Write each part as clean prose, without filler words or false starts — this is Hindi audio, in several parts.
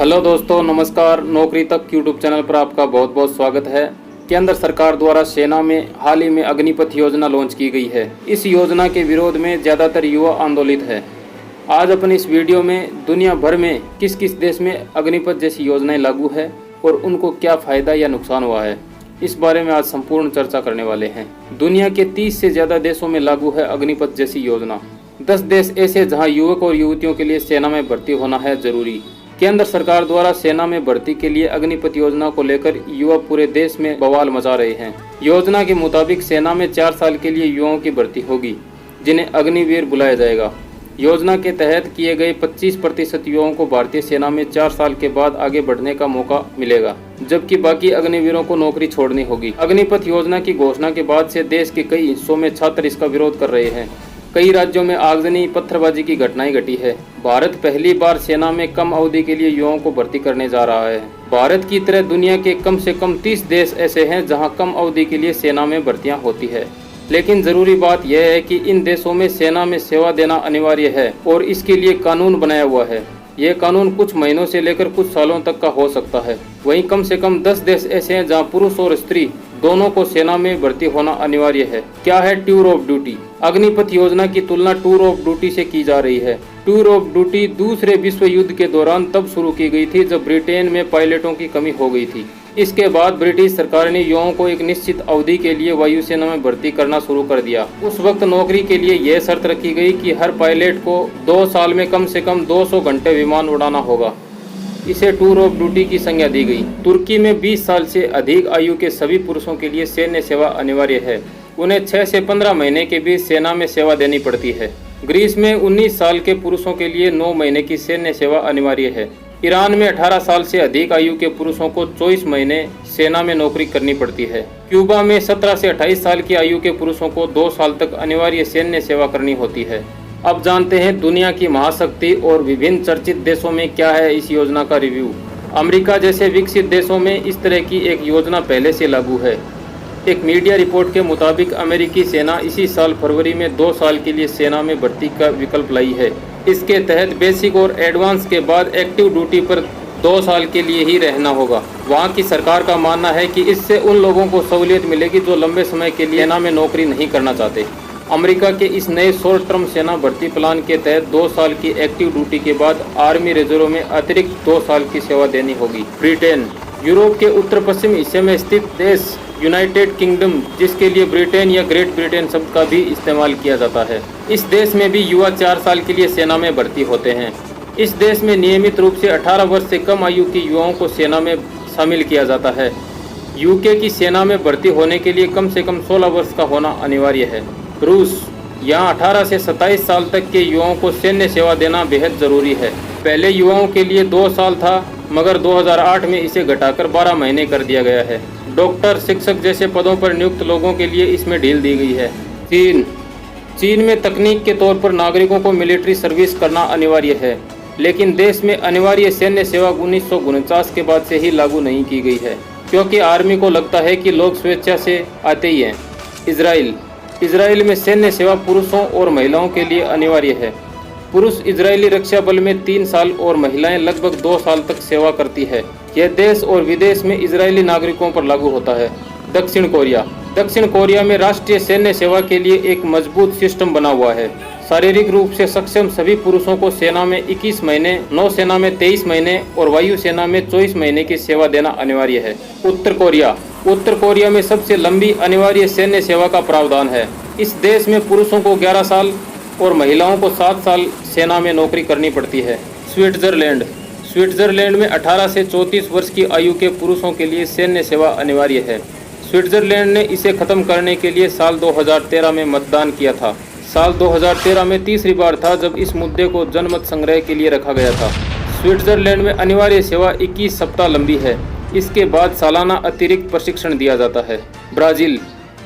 हेलो दोस्तों, नमस्कार। नौकरी तक यूट्यूब चैनल पर आपका बहुत बहुत स्वागत है। केंद्र सरकार द्वारा सेना में हाल ही में अग्निपथ योजना लॉन्च की गई है। इस योजना के विरोध में ज़्यादातर युवा आंदोलित है। आज अपन इस वीडियो में दुनिया भर में किस किस देश में अग्निपथ जैसी योजनाएं लागू है और उनको क्या फ़ायदा या नुकसान हुआ है, इस बारे में आज संपूर्ण चर्चा करने वाले हैं। दुनिया के 30 से ज़्यादा देशों में लागू है अग्निपथ जैसी योजना। 10 देश ऐसे जहां युवक और युवतियों के लिए सेना में भर्ती होना है जरूरी। केंद्र सरकार द्वारा सेना में भर्ती के लिए अग्निपथ योजना को लेकर युवा पूरे देश में बवाल मचा रहे हैं। योजना के मुताबिक सेना में 4 साल के लिए युवाओं की भर्ती होगी, जिन्हें अग्निवीर बुलाया जाएगा। योजना के तहत किए गए 25% युवाओं को भारतीय सेना में 4 साल के बाद आगे बढ़ने का मौका मिलेगा, जबकि बाकी अग्निवीरों को नौकरी छोड़नी होगी। अग्निपथ योजना की घोषणा के बाद से देश के कई हिस्सों में छात्र इसका विरोध कर रहे हैं। कई राज्यों में आगजनी, पत्थरबाजी की घटनाएं घटी है। भारत पहली बार सेना में कम अवधि के लिए युवाओं को भर्ती करने जा रहा है। भारत की तरह दुनिया के कम से कम 30 देश ऐसे हैं जहां कम अवधि के लिए सेना में भर्तियां होती है। लेकिन जरूरी बात यह है कि इन देशों में सेना में सेवा देना अनिवार्य है और इसके लिए कानून बनाया हुआ है। यह कानून कुछ महीनों से लेकर कुछ सालों तक का हो सकता है। वहीं कम से कम 10 देश ऐसे हैं जहां पुरुष और स्त्री दोनों को सेना में भर्ती होना अनिवार्य है। क्या है टूर ऑफ ड्यूटी? अग्निपथ योजना की तुलना टूर ऑफ ड्यूटी से की जा रही है। टूर ऑफ ड्यूटी दूसरे विश्व युद्ध के दौरान तब शुरू की गई थी जब ब्रिटेन में पायलटों की कमी हो गई थी। इसके बाद ब्रिटिश सरकार ने युवाओं को एक निश्चित अवधि के लिए वायुसेना में भर्ती करना शुरू कर दिया। उस वक्त नौकरी के लिए यह शर्त रखी गई कि हर पायलट को 2 साल में कम से कम 200 घंटे विमान उड़ाना होगा। इसे टूर ऑफ ड्यूटी की संज्ञा दी गई। तुर्की में 20 साल से अधिक आयु के सभी पुरुषों के लिए सैन्य सेवा अनिवार्य है। उन्हें 6 से 15 महीने के बीच सेना में सेवा देनी पड़ती है। ग्रीस में 19 साल के पुरुषों के लिए 9 महीने की सैन्य सेवा अनिवार्य है। ईरान में 18 साल से अधिक आयु के पुरुषों को 24 महीने सेना में नौकरी करनी पड़ती है। क्यूबा में 17 से 28 साल की आयु के पुरुषों को 2 साल तक अनिवार्य सैन्य सेवा करनी होती है। अब जानते हैं दुनिया की महाशक्ति और विभिन्न चर्चित देशों में क्या है इस योजना का रिव्यू। अमेरिका जैसे विकसित देशों में इस तरह की एक योजना पहले से लागू है। एक मीडिया रिपोर्ट के मुताबिक अमेरिकी सेना इसी साल फरवरी में 2 साल के लिए सेना में भर्ती का विकल्प लाई है। इसके तहत बेसिक और एडवांस के बाद एक्टिव ड्यूटी पर 2 साल के लिए ही रहना होगा। वहाँ की सरकार का मानना है कि इससे उन लोगों को सहूलियत मिलेगी जो लंबे समय के लिए सेना में नौकरी नहीं करना चाहते। अमेरिका के इस नए शॉर्ट टर्म सेना भर्ती प्लान के तहत 2 साल की एक्टिव ड्यूटी के बाद आर्मी रिजर्व में अतिरिक्त 2 साल की सेवा देनी होगी। ब्रिटेन, यूरोप के उत्तर पश्चिम हिस्से में स्थित देश यूनाइटेड किंगडम, जिसके लिए ब्रिटेन या ग्रेट ब्रिटेन शब्द का भी इस्तेमाल किया जाता है। इस देश में भी युवा 4 साल के लिए सेना में भर्ती होते हैं। इस देश में नियमित रूप से 18 वर्ष से कम आयु के युवाओं को सेना में शामिल किया जाता है। यूके की सेना में भर्ती होने के लिए कम से कम 16 वर्ष का होना अनिवार्य है। रूस, यहाँ 18 से 27 साल तक के युवाओं को सैन्य सेवा देना बेहद ज़रूरी है। पहले युवाओं के लिए 2 साल था, मगर 2008 में इसे घटाकर 12 महीने कर दिया गया है। डॉक्टर, शिक्षक जैसे पदों पर नियुक्त लोगों के लिए इसमें ढील दी गई है। चीन में तकनीक के तौर पर नागरिकों को मिलिट्री सर्विस करना अनिवार्य है, लेकिन देश में अनिवार्य सैन्य सेवा 1949 के बाद से ही लागू नहीं की गई है, क्योंकि आर्मी को लगता है कि लोग स्वेच्छा से आते ही हैं। इजराइल में सैन्य सेवा पुरुषों और महिलाओं के लिए अनिवार्य है। पुरुष इजरायली रक्षा बल में 3 साल और महिलाएं लगभग 2 साल तक सेवा करती है। यह देश और विदेश में इजरायली नागरिकों पर लागू होता है। दक्षिण कोरिया में राष्ट्रीय सैन्य सेवा के लिए एक मजबूत सिस्टम बना हुआ है। शारीरिक रूप से सक्षम सभी पुरुषों को सेना में 21 महीने, नौसेना में 23 महीने और वायुसेना में 24 महीने की सेवा देना अनिवार्य है। उत्तर कोरिया में सबसे लंबी अनिवार्य सैन्य सेवा का प्रावधान है। इस देश में पुरुषों को 11 साल और महिलाओं को 7 साल सेना में नौकरी करनी पड़ती है। स्विट्जरलैंड में 18 से 34 वर्ष की आयु के पुरुषों के लिए सैन्य सेवा अनिवार्य है। स्विट्जरलैंड ने इसे खत्म करने के लिए साल 2013 में मतदान किया था। साल 2013 में तीसरी बार था जब इस मुद्दे को जनमत संग्रह के लिए रखा गया था। स्विट्जरलैंड में अनिवार्य सेवा 21 सप्ताह लंबी है। इसके बाद सालाना अतिरिक्त प्रशिक्षण दिया जाता है।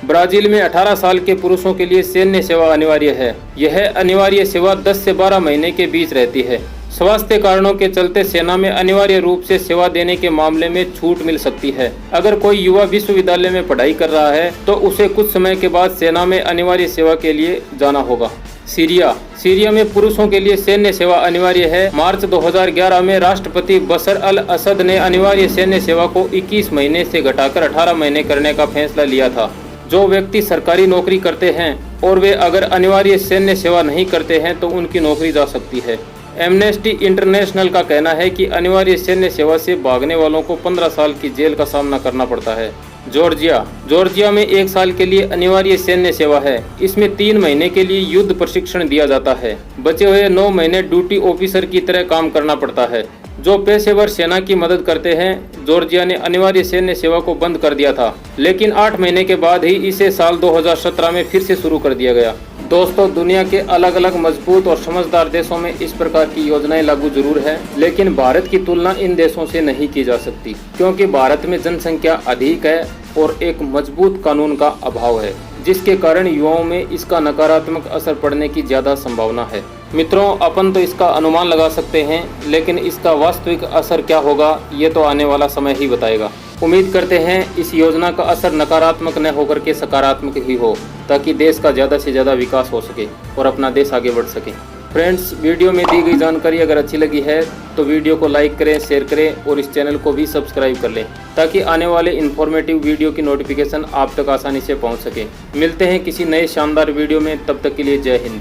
ब्राजील में 18 साल के पुरुषों के लिए सैन्य सेवा अनिवार्य है। यह अनिवार्य सेवा 10 से 12 महीने के बीच रहती है। स्वास्थ्य कारणों के चलते सेना में अनिवार्य रूप से सेवा देने के मामले में छूट मिल सकती है। अगर कोई युवा विश्वविद्यालय में पढ़ाई कर रहा है तो उसे कुछ समय के बाद सेना में अनिवार्य सेवा के लिए जाना होगा। सीरिया में पुरुषों के लिए सैन्य सेवा अनिवार्य है। मार्च 2011 में राष्ट्रपति बशर अल असद ने अनिवार्य सैन्य सेवा को 21 महीने से घटाकर 18 महीने करने का फैसला लिया था। जो व्यक्ति सरकारी नौकरी करते हैं और वे अगर अनिवार्य सैन्य सेवा नहीं करते हैं तो उनकी नौकरी जा सकती है। एमनेस्टी इंटरनेशनल का कहना है कि अनिवार्य सैन्य सेवा से भागने वालों को 15 साल की जेल का सामना करना पड़ता है। जॉर्जिया में 1 साल के लिए अनिवार्य सैन्य सेवा है। इसमें 3 महीने के लिए युद्ध प्रशिक्षण दिया जाता है। बचे हुए 9 महीने ड्यूटी ऑफिसर की तरह काम करना पड़ता है। जो पेशेवर सेना की मदद करते हैं। जॉर्जिया ने अनिवार्य सैन्य सेवा को बंद कर दिया था, लेकिन 8 महीने के बाद ही इसे साल 2017 में फिर से शुरू कर दिया गया। दोस्तों, दुनिया के अलग अलग मजबूत और समझदार देशों में इस प्रकार की योजनाएं लागू जरूर है, लेकिन भारत की तुलना इन देशों से नहीं की जा सकती, क्योंकि भारत में जनसंख्या अधिक है और एक मजबूत कानून का अभाव है, जिसके कारण युवाओं में इसका नकारात्मक असर पड़ने की ज्यादा संभावना है। मित्रों, अपन तो इसका अनुमान लगा सकते हैं, लेकिन इसका वास्तविक असर क्या होगा ये तो आने वाला समय ही बताएगा। उम्मीद करते हैं इस योजना का असर नकारात्मक न होकर के सकारात्मक ही हो, ताकि देश का ज़्यादा से ज़्यादा विकास हो सके और अपना देश आगे बढ़ सके। फ्रेंड्स, वीडियो में दी गई जानकारी अगर अच्छी लगी है तो वीडियो को लाइक करें, शेयर करें और इस चैनल को भी सब्सक्राइब कर लें, ताकि आने वाले इन्फॉर्मेटिव वीडियो की नोटिफिकेशन आप तक आसानी से पहुंच सके। मिलते हैं किसी नए शानदार वीडियो में, तब तक के लिए जय हिंद।